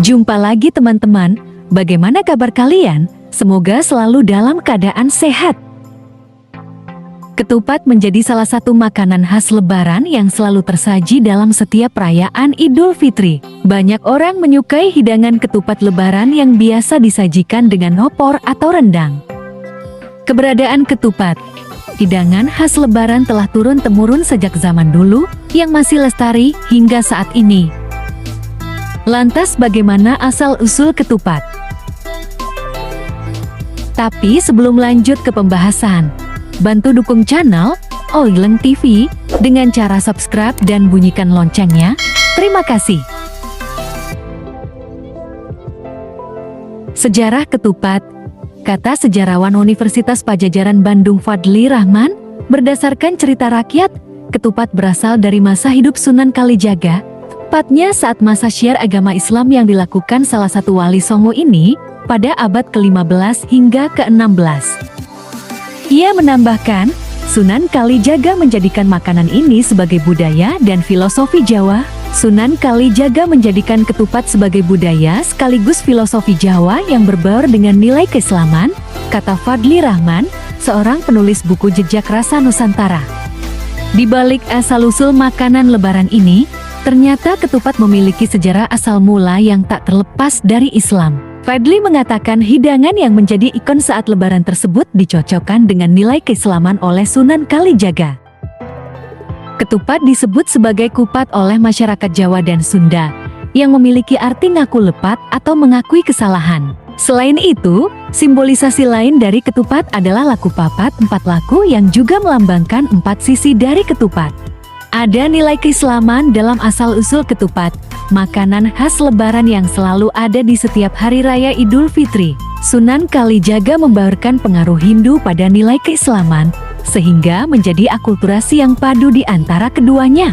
Jumpa lagi teman-teman, bagaimana kabar kalian? Semoga selalu dalam keadaan sehat. Ketupat menjadi salah satu makanan khas Lebaran yang selalu tersaji dalam setiap perayaan Idul Fitri. Banyak orang menyukai hidangan ketupat Lebaran yang biasa disajikan dengan opor atau rendang. Keberadaan ketupat, hidangan khas Lebaran telah turun-temurun sejak zaman dulu yang masih lestari hingga saat ini. Lantas bagaimana asal-usul ketupat? Tapi sebelum lanjut ke pembahasan, bantu dukung channel Oileng TV dengan cara subscribe dan bunyikan loncengnya. Terima kasih. Sejarah ketupat. Kata sejarawan Universitas Padjadjaran Bandung Fadly Rahman, berdasarkan cerita rakyat, ketupat berasal dari masa hidup Sunan Kalijaga, tepatnya saat masa syiar agama Islam yang dilakukan salah satu wali Songo ini pada abad ke-15 hingga ke-16. Ia menambahkan, Sunan Kalijaga menjadikan makanan ini sebagai budaya dan filosofi Jawa. Sunan Kalijaga menjadikan ketupat sebagai budaya sekaligus filosofi Jawa yang berbaur dengan nilai keislaman, kata Fadly Rahman, seorang penulis buku Jejak Rasa Nusantara. Di balik asal-usul makanan Lebaran ini, ternyata ketupat memiliki sejarah asal mula yang tak terlepas dari Islam. Fadly mengatakan hidangan yang menjadi ikon saat Lebaran tersebut dicocokkan dengan nilai keislaman oleh Sunan Kalijaga. Ketupat disebut sebagai kupat oleh masyarakat Jawa dan Sunda, yang memiliki arti ngaku lepat atau mengakui kesalahan. Selain itu, simbolisasi lain dari ketupat adalah laku papat 4 laku yang juga melambangkan 4 sisi dari ketupat. Ada nilai keislaman dalam asal-usul ketupat, makanan khas Lebaran yang selalu ada di setiap hari raya Idul Fitri. Sunan Kalijaga membaurkan pengaruh Hindu pada nilai keislaman, sehingga menjadi akulturasi yang padu di antara keduanya.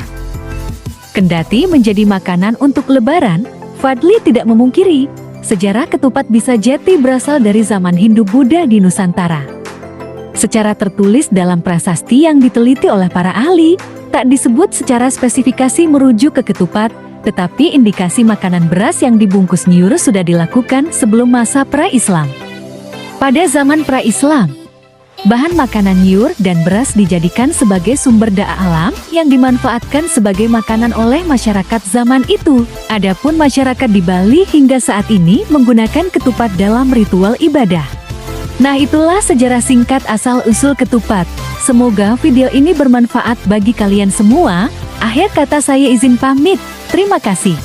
Kendati menjadi makanan untuk Lebaran, Fadly tidak memungkiri, sejarah ketupat bisa jadi berasal dari zaman Hindu-Buddha di Nusantara. Secara tertulis dalam prasasti yang diteliti oleh para ahli, tak disebut secara spesifikasi merujuk ke ketupat, tetapi indikasi makanan beras yang dibungkus nyur sudah dilakukan sebelum masa pra-Islam. Pada zaman pra-Islam, bahan makanan nyur dan beras dijadikan sebagai sumber daya alam yang dimanfaatkan sebagai makanan oleh masyarakat zaman itu. Adapun masyarakat di Bali hingga saat ini menggunakan ketupat dalam ritual ibadah. Nah, itulah sejarah singkat asal-usul ketupat. Semoga video ini bermanfaat bagi kalian semua. Akhir kata saya izin pamit. Terima kasih.